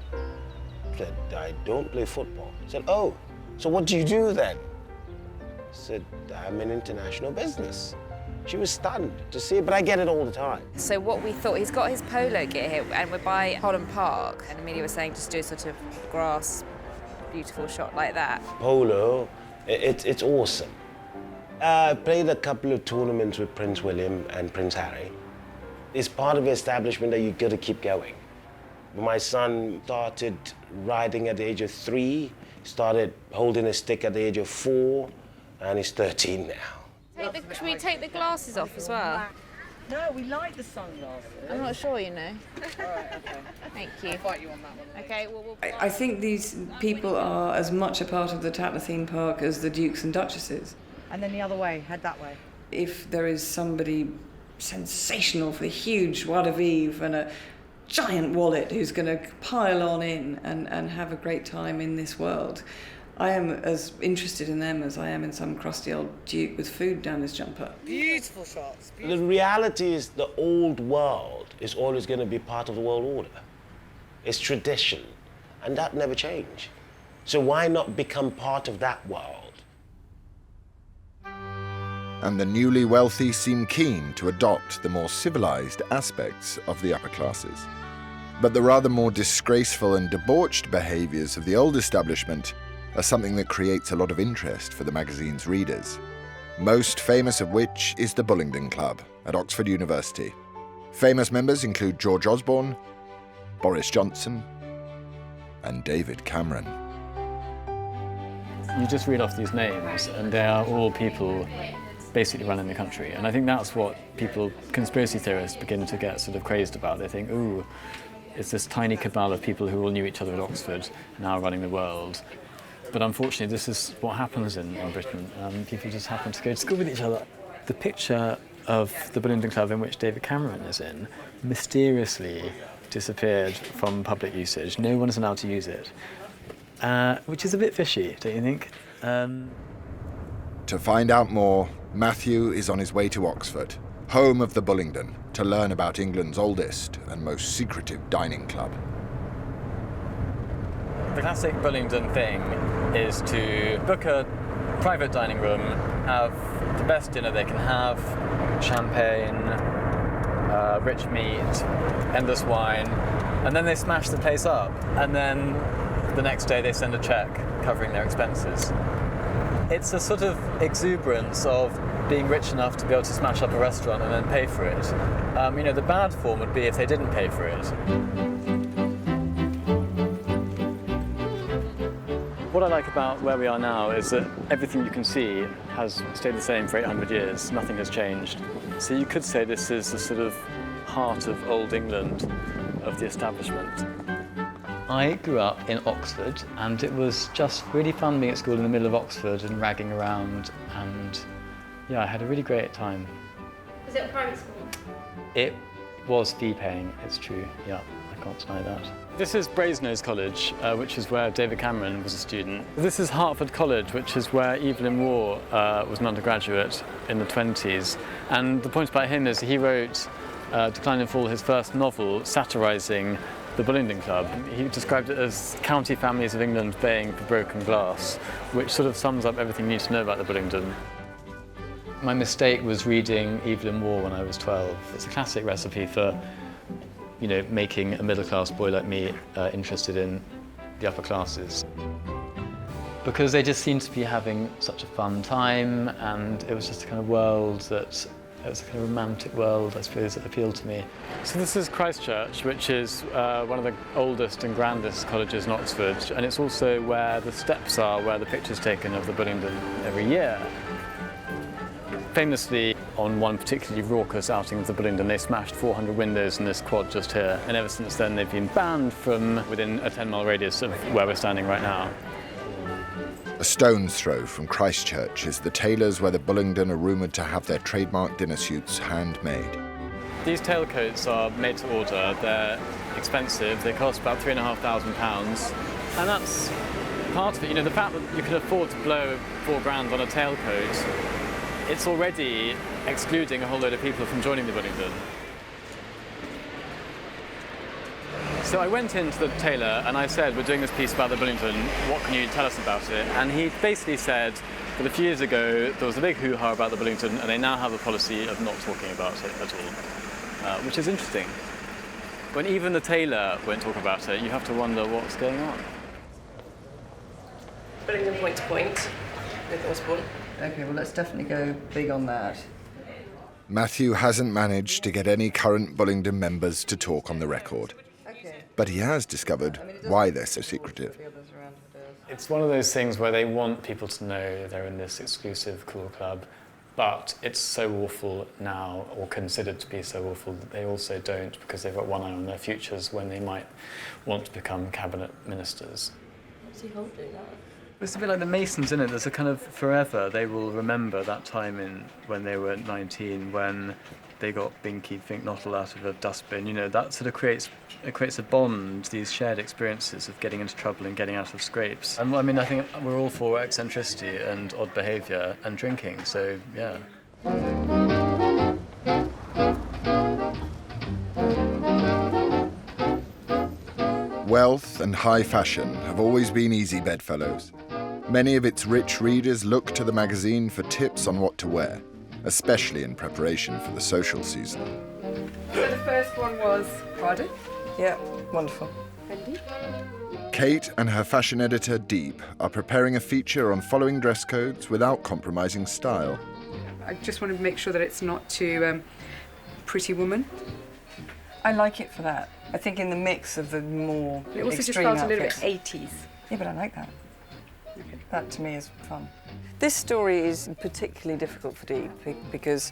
I said, "I don't play football." I said, "Oh, so what do you do then?" I said, "I'm in international business." She was stunned to see it, but I get it all the time. So what we thought, he's got his polo gear here, and we're by Holland Park, and Amelia was saying just do a sort of grass, beautiful shot like that. Polo, it's awesome. I played a couple of tournaments with Prince William and Prince Harry. It's part of the establishment that you've got to keep going. My son started riding at the age of 3, started holding a stick at the age of 4, and he's 13 now. Should we take the glasses off as well? No, we like the sunglasses. I'm not sure, you know. All right, okay. Thank you. I'll fight you on that one. Okay, well... I think these people are as much a part of the Tatler theme park as the Dukes and Duchesses. And then the other way, head that way. If there is somebody sensational with a huge joie de vivre and a giant wallet who's going to pile on in and have a great time in this world, I am as interested in them as I am in some crusty old duke with food down his jumper. Beautiful shots. The reality is the old world is always going to be part of the world order. It's tradition, and that never change. So why not become part of that world? And the newly wealthy seem keen to adopt the more civilized aspects of the upper classes. But the rather more disgraceful and debauched behaviors of the old establishment are something that creates a lot of interest for the magazine's readers, most famous of which is the Bullingdon Club at Oxford University. Famous members include George Osborne, Boris Johnson, and David Cameron. You just read off these names, and they are all people basically running the country. And I think that's what people, conspiracy theorists, begin to get sort of crazed about. They think, ooh, it's this tiny cabal of people who all knew each other at Oxford, now running the world. But unfortunately, this is what happens in Britain. People just happen to go to school with each other. The picture of the Bullingdon Club in which David Cameron is in mysteriously disappeared from public usage. No one is allowed to use it, which is a bit fishy, don't you think? To find out more, Matthew is on his way to Oxford, home of the Bullingdon, to learn about England's oldest and most secretive dining club. The classic Bullingdon thing is to book a private dining room, have the best dinner they can have, champagne, rich meat, endless wine, and then they smash the place up. And then the next day they send a cheque covering their expenses. It's a sort of exuberance of being rich enough to be able to smash up a restaurant and then pay for it. You know, the bad form would be if they didn't pay for it. What I like about where we are now is that everything you can see has stayed the same for 800 years. Nothing has changed. So you could say this is the sort of heart of old England, of the establishment. I grew up in Oxford, and it was just really fun being at school in the middle of Oxford and ragging around, and yeah, I had a really great time. Was it a private school? It was fee-paying, it's true, yeah, I can't deny that. This is Brasenose College, which is where David Cameron was a student. This is Hertford College, which is where Evelyn Waugh was an undergraduate in the 20s. And the point about him is he wrote Decline and Fall, his first novel, satirising the Bullingdon Club. He described it as county families of England baying for broken glass, which sort of sums up everything you need to know about the Bullingdon. My mistake was reading Evelyn Waugh when I was 12. It's a classic recipe for, you know, making a middle-class boy like me interested in the upper classes. Because they just seemed to be having such a fun time, and it was just a kind of world that, it was a kind of romantic world, I suppose, that appealed to me. So this is Christ Church, which is one of the oldest and grandest colleges in Oxford, and it's also where the steps are, where the picture's taken of the Bullingdon every year. Famously, on one particularly raucous outing of the Bullingdon, they smashed 400 windows in this quad just here, and ever since then they've been banned from within a 10-mile radius of where we're standing right now. A stone's throw from Christchurch is the tailors where the Bullingdon are rumoured to have their trademark dinner suits handmade. These tailcoats are made to order, they're expensive, they cost about £3,500, and that's part of it. You know, the fact that you can afford to blow £4,000 on a tailcoat, it's already excluding a whole load of people from joining the Bullingdon. So I went into the tailor and I said, we're doing this piece about the Bullingdon, what can you tell us about it? And he basically said that a few years ago there was a big hoo-ha about the Bullingdon, and they now have a policy of not talking about it at all, which is interesting. When even the tailor won't talk about it, you have to wonder what's going on. Bullingdon point to point with Osborne. Okay, well, let's definitely go big on that. Matthew hasn't managed to get any current Bullingdon members to talk on the record. But he has discovered why they're so secretive. It's one of those things where they want people to know they're in this exclusive, cool club, but it's so awful now, or considered to be so awful, that they also don't, because they've got one eye on their futures when they might want to become cabinet ministers. What's he holding that? It's a bit like the Masons, isn't it? There's a kind of forever, they will remember that time when they were 19, when they got Binky Thinknottle out of a dustbin. You know, that sort of creates a bond, these shared experiences of getting into trouble and getting out of scrapes. And I mean, I think we're all for eccentricity and odd behaviour and drinking, so yeah. Wealth and high fashion have always been easy bedfellows. Many of its rich readers look to the magazine for tips on what to wear, especially in preparation for the social season. So the first one was Prada. Yeah, wonderful. Fendi. Kate and her fashion editor, Deep, are preparing a feature on following dress codes without compromising style. I just want to make sure that it's not too Pretty Woman. I like it for that. I think in the mix of the more It also just extreme felt a little bit outfits. 80s. Yeah, but I like that. Okay. That to me is fun. This story is particularly difficult for Deep because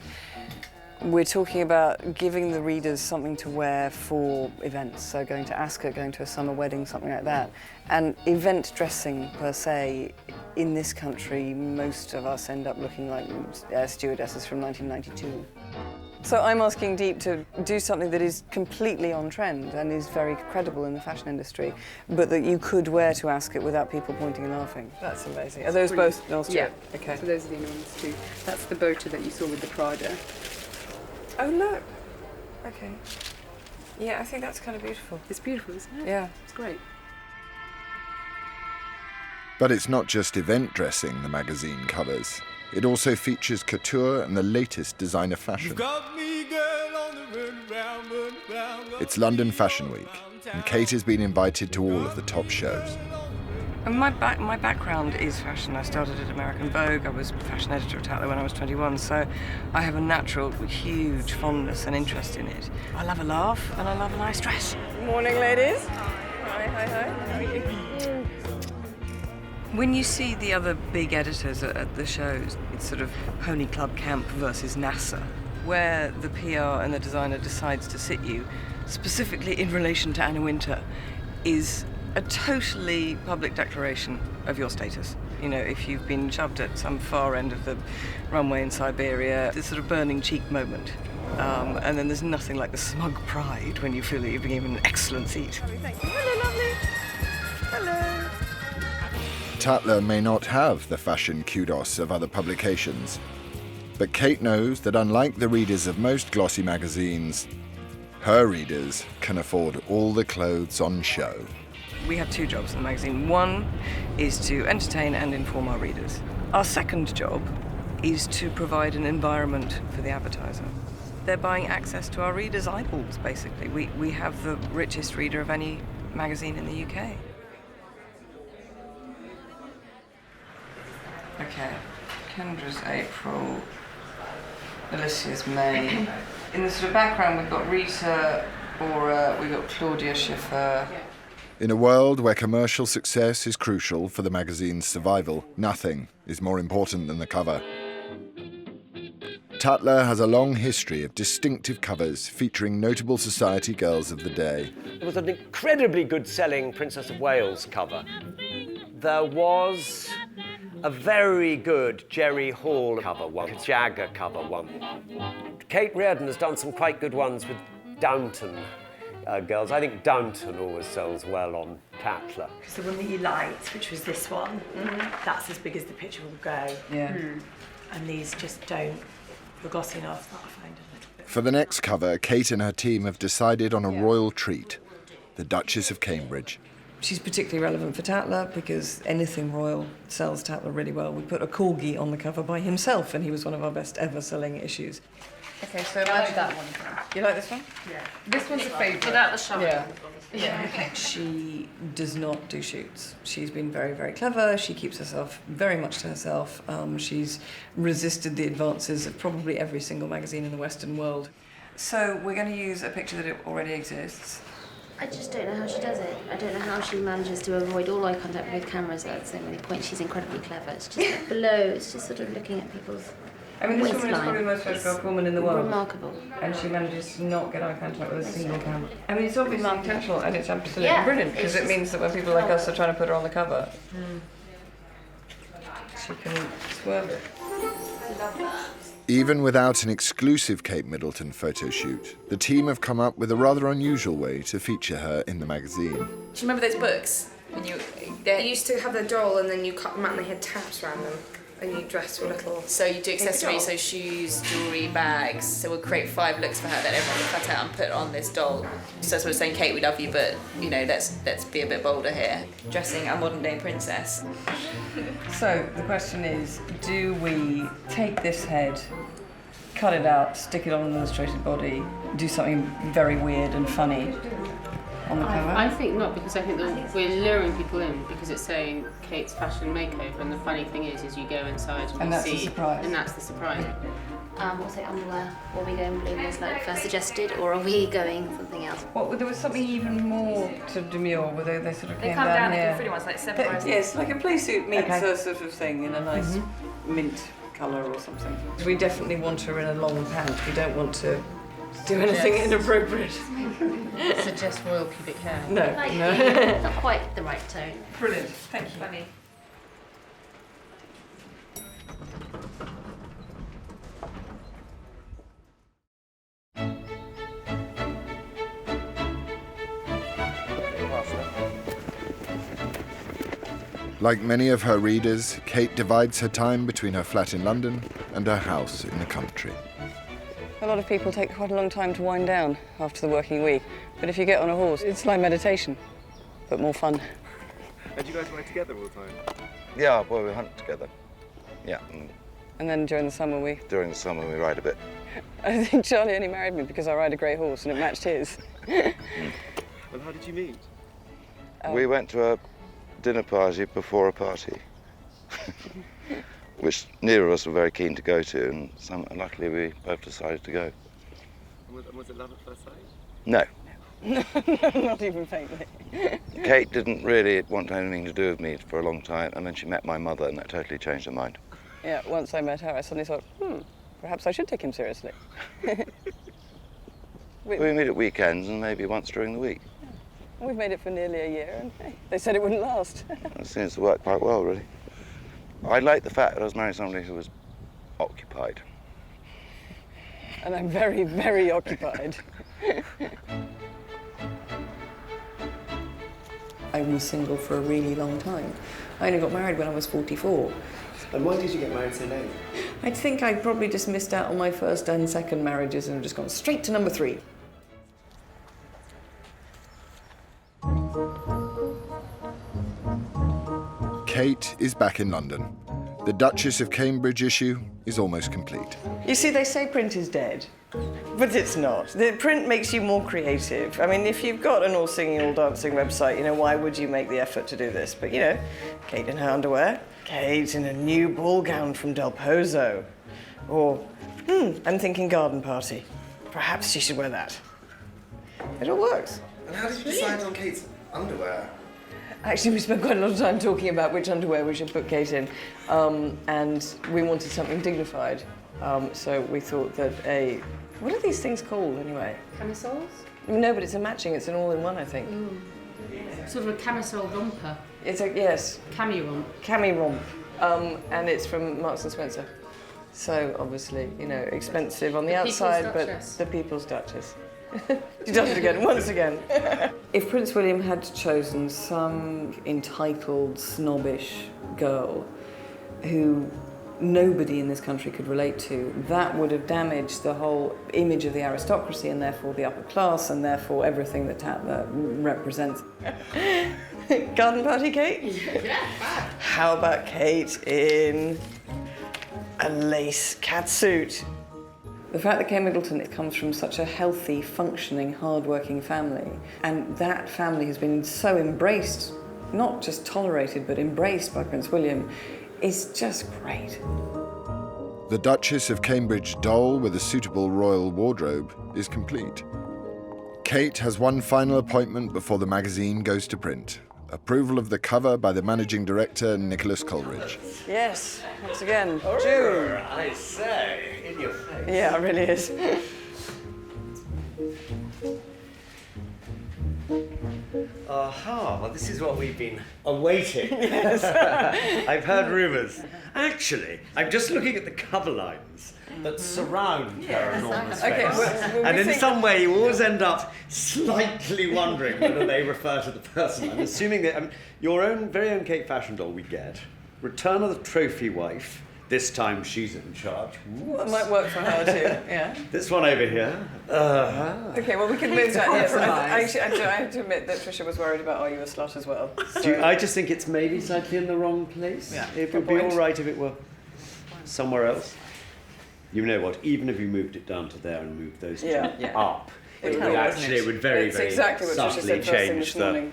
we're talking about giving the readers something to wear for events, so going to Ascot, going to a summer wedding, something like that. And event dressing per se, in this country, most of us end up looking like air stewardesses from 1992. So I'm asking Deep to do something that is completely on trend and is very credible in the fashion industry, but that you could wear to Ascot without people pointing and laughing. That's amazing. Are those both North Yeah. Okay. So those are the only ones too. That's the boater that you saw with the Prada. Oh, look. Okay. Yeah, I think that's kind of beautiful. It's beautiful, isn't it? Yeah. It's great. But it's not just event dressing the magazine covers. It also features couture and the latest designer fashion. It's London Fashion Week, and Kate has been invited to all of the top shows. And my background is fashion. I started at American Vogue. I was fashion editor at Tatler when I was 21, so I have a natural, huge fondness and interest in it. I love a laugh and I love a nice dress. Morning, ladies. Hi, hi, hi. How are you? When you see the other big editors at the shows, it's sort of Pony Club Camp versus NASA, where the PR and the designer decides to sit you, specifically in relation to Anna Wintour, is a totally public declaration of your status. You know, if you've been shoved at some far end of the runway in Siberia, this sort of burning cheek moment. And then there's nothing like the smug pride when you feel that you've been given an excellent seat. Thank you. Hello, lovely. Hello. Tatler may not have the fashion kudos of other publications, but Kate knows that unlike the readers of most glossy magazines, her readers can afford all the clothes on show. We have two jobs in the magazine. One is to entertain and inform our readers. Our second job is to provide an environment for the advertiser. They're buying access to our readers' eyeballs, basically. We have the richest reader of any magazine in the UK. Okay, Kendra's April, Alicia's May. In the sort of background, we've got Rita, Aura, we've got Claudia Schiffer. In a world where commercial success is crucial for the magazine's survival, nothing is more important than the cover. Tatler has a long history of distinctive covers featuring notable society girls of the day. There was an incredibly good-selling Princess of Wales cover. There was a very good Jerry Hall cover one, a Jagger cover one. Kate Reardon has done some quite good ones with Downton girls. I think Downton always sells well on Tatler. Because the one that you liked, which was this one, that's as big as the picture will go. Yeah. And these just don't, you're glossy enough that I find a little bit. For the next cover, Kate and her team have decided on a royal treat, the Duchess of Cambridge. She's particularly relevant for Tatler because anything royal sells Tatler really well. We put a corgi on the cover by himself and he was one of our best ever selling issues. Okay, so I like that one. You like this one? Yeah. This one's a favourite. Without the shine. Yeah. She does not do shoots. She's been very, very clever. She keeps herself very much to herself. She's resisted the advances of probably every single magazine in the Western world. So we're going to use a picture that already exists. I just don't know how she does it. I don't know how she manages to avoid all eye contact with cameras at so many points. She's incredibly clever. It's just like below, it's just sort of looking at people's I mean, this woman is waistline. probably the most photographed woman in the world. Remarkable. And she manages to not get eye contact with a single camera. I mean, it's obviously intentional and it's absolutely Yeah, brilliant because it means that when people like us are trying to put her on the cover, she can swerve it. Even without an exclusive Kate Middleton photo shoot, the team have come up with a rather unusual way to feature her in the magazine. Do you remember those books? When you used to have the doll and then you cut them out and they had tabs around them. And you dress your little... So you do accessories, so shoes, jewellery, bags. So we'll create 5 looks for her that everyone will cut out and put on this doll. So we're saying, Kate, we love you, but, you know, let's be a bit bolder here. Dressing a modern-day princess. So the question is, do we take this head, cut it out, stick it on an illustrated body, do something very weird and funny on the cover? I think not, because I think that we're luring people in because it's saying Kate's fashion makeover, and the funny thing is you go inside and that's you the see, surprise. and that's the surprise. What's it underwear? Are we going blue as like first suggested, or are we going something else? Well, there was something even more to demure, where they sort of They came come down down here. the pretty ones, like 7 rows. Yes, like a playsuit meets Okay. a sort of thing in a nice mint colour or something. We definitely want her in a long pant. We don't want to do anything inappropriate. Suggest royal pubic hair. No, Like, no. not quite the right tone. Brilliant, thank you. Funny. Like many of her readers, Kate divides her time between her flat in London and her house in the country. A lot of people take quite a long time to wind down after the working week, but if you get on a horse, it's like meditation, but more fun. And you guys ride together all the time? Yeah, well, we hunt together. Yeah. And then during the summer During the summer we ride a bit. I think Charlie only married me because I ride a grey horse and it matched his. And how did you meet? We went to a dinner party before a party, which neither of us were very keen to go to, and luckily we both decided to go. Was it love at first sight? No. Not even faintly. Kate didn't really want anything to do with me for a long time, and then she met my mother, and that totally changed her mind. Yeah, once I met her, I suddenly thought, perhaps I should take him seriously. We meet at weekends and maybe once during the week. We've made it for nearly a year, and hey, they said it wouldn't last. It seems to work quite well, really. I like the fact that I was marrying somebody who was occupied. And I'm very, very occupied. I was single for a really long time. I only got married when I was 44. And why did you get married so late? I think I probably just missed out on my first and second marriages and just gone straight to number 3. Kate is back in London. The Duchess of Cambridge issue is almost complete. You see, they say print is dead, but it's not. The print makes you more creative. I mean, if you've got an all-singing, all-dancing website, why would you make the effort to do this? But, Kate in her underwear, Kate in a new ball gown from Del Pozo. Or, I'm thinking garden party. Perhaps she should wear that. It all works. And how did you decide on Kate's underwear? Actually, we spent quite a lot of time talking about which underwear we should put Kate in, and we wanted something dignified. So we thought that what are these things called anyway? Camisoles? No, but it's it's an all-in-one, I think. Sort of a camisole romper. Yes. Cami romp. Cami romp, and it's from Marks and Spencer. So obviously, expensive on the outside, but the People's Duchess. She does it again, once again. If Prince William had chosen some entitled, snobbish girl who nobody in this country could relate to, that would have damaged the whole image of the aristocracy and therefore the upper class and therefore everything that Tatler represents. Garden party, Kate? Yeah. How about Kate in a lace catsuit? The fact that Kate Middleton comes from such a healthy, functioning, hard-working family, and that family has been so embraced, not just tolerated, but embraced by Prince William, is just great. The Duchess of Cambridge doll with a suitable royal wardrobe is complete. Kate has one final appointment before the magazine goes to print. Approval of the cover by the managing director, Nicholas Coleridge. Yes, once again, June. I say, in your face. Yeah, it really is. Aha, well, this is what we've been awaiting. Yes. I've heard rumours. Actually, I'm just looking at the cover lines that surround her enormous face. And in some way, you always end up slightly wondering whether they refer to the person. I'm assuming that your very own Kate Fashion doll we get. Return of the Trophy Wife. This time she's in charge. Well, it might work for her too, yeah. This one over here. Okay, well, we can move that. Yes, actually, I have to admit that Tricia was worried about Are You a Slut as well. So. I just think it's maybe slightly in the wrong place. Yeah, it would be all right if it were somewhere else. You know what? Even if you moved it down to there and moved those two up, it would very, very exactly subtly change the.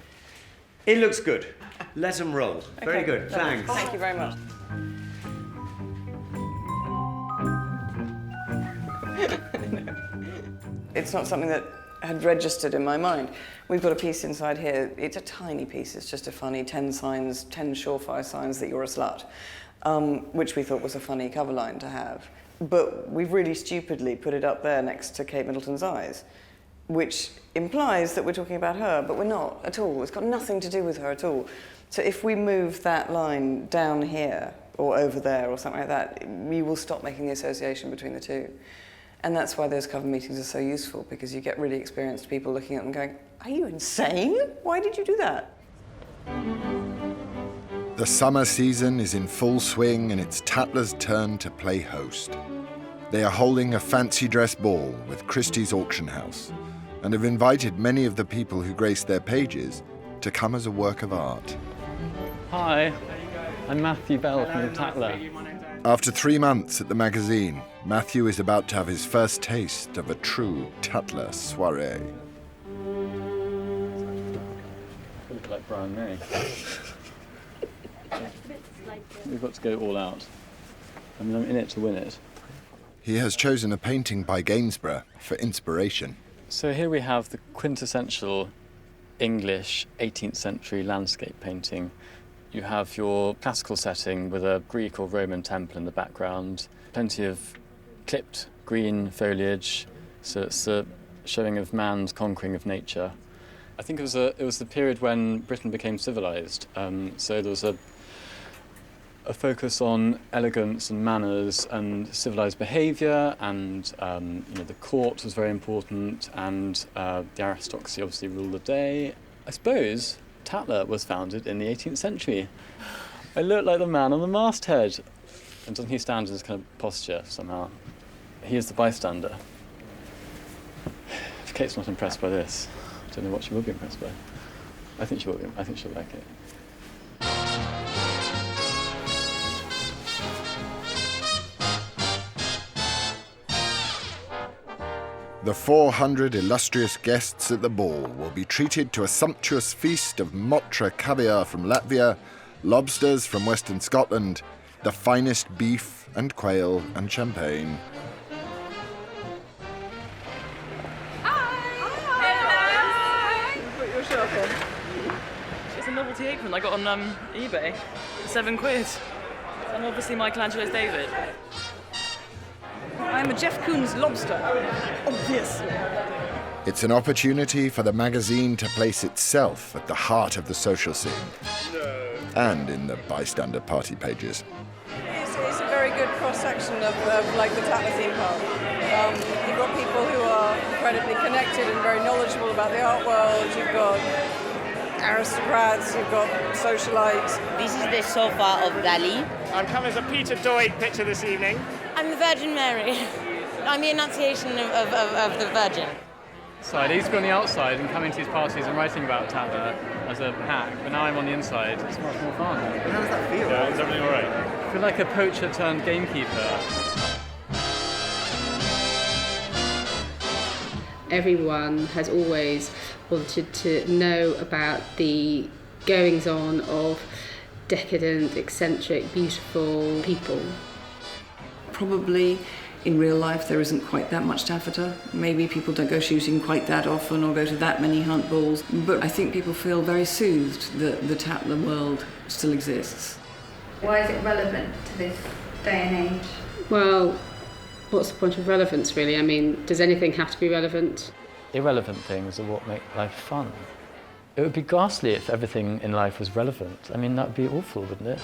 It looks good. Let them roll. Okay. Very good. Thanks. Thank you very much. It's not something that had registered in my mind. We've got a piece inside here. It's a tiny piece. It's just a funny 10 surefire signs that you're a slut, which we thought was a funny cover line to have. But we've really stupidly put it up there next to Kate Middleton's eyes, which implies that we're talking about her, but we're not at all. It's got nothing to do with her at all. So if we move that line down here or over there or something like that, we will stop making the association between the two. And that's why those cover meetings are so useful, because you get really experienced people looking at them going, are you insane? Why did you do that? The summer season is in full swing and it's Tatler's turn to play host. They are holding a fancy dress ball with Christie's auction house and have invited many of the people who grace their pages to come as a work of art. Hi, I'm Matthew Bell from Tatler. After 3 months at the magazine, Matthew is about to have his first taste of a true Tatler soirée. Look like Brian May. We've got to go all out. I mean, I'm in it to win it. He has chosen a painting by Gainsborough for inspiration. So here we have the quintessential English 18th century landscape painting. You have your classical setting with a Greek or Roman temple in the background, plenty of clipped green foliage, so it's a showing of man's conquering of nature. I think it was the period when Britain became civilised, so there was a focus on elegance and manners and civilised behaviour, and the court was very important, and the aristocracy obviously ruled the day. I suppose Tatler was founded in the 18th century. I look like the man on the masthead. And doesn't he stand in this kind of posture somehow? He is the bystander. If Kate's not impressed by this, I don't know what she will be impressed by. I think she will be. I think she'll like it. The 400 illustrious guests at the ball will be treated to a sumptuous feast of Motra caviar from Latvia, lobsters from Western Scotland, the finest beef and quail and champagne. Put your shirt on. It's a novelty apron I got on eBay for £7. I'm obviously Michelangelo's David. I'm a Jeff Koons lobster. Obviously. It's an opportunity for the magazine to place itself at the heart of the social scene and in the bystander party pages. It's a very good cross-section of like the Tatler theme park. You've got people who are incredibly connected and very knowledgeable about the art world. You've got aristocrats, you've got socialites. This is the sofa of Dali. I'm coming as a Peter Doig picture this evening. I'm the Virgin Mary. I'm the Annunciation of the Virgin. I used to be on the outside and come into these parties and writing about Tatler as a hack, but now I'm on the inside. It's much more fun. How does that feel? Yeah, is everything all right? I feel like a poacher turned gamekeeper. Everyone has always wanted to know about the goings-on of decadent, eccentric, beautiful people. Probably in real life there isn't quite that much taffeta. Maybe people don't go shooting quite that often or go to that many hunt balls, but I think people feel very soothed that the Tatler world still exists. Why is it relevant to this day and age? Well, what's the point of relevance, really? I mean, does anything have to be relevant? Irrelevant things are what make life fun. It would be ghastly if everything in life was relevant. I mean, that would be awful, wouldn't it?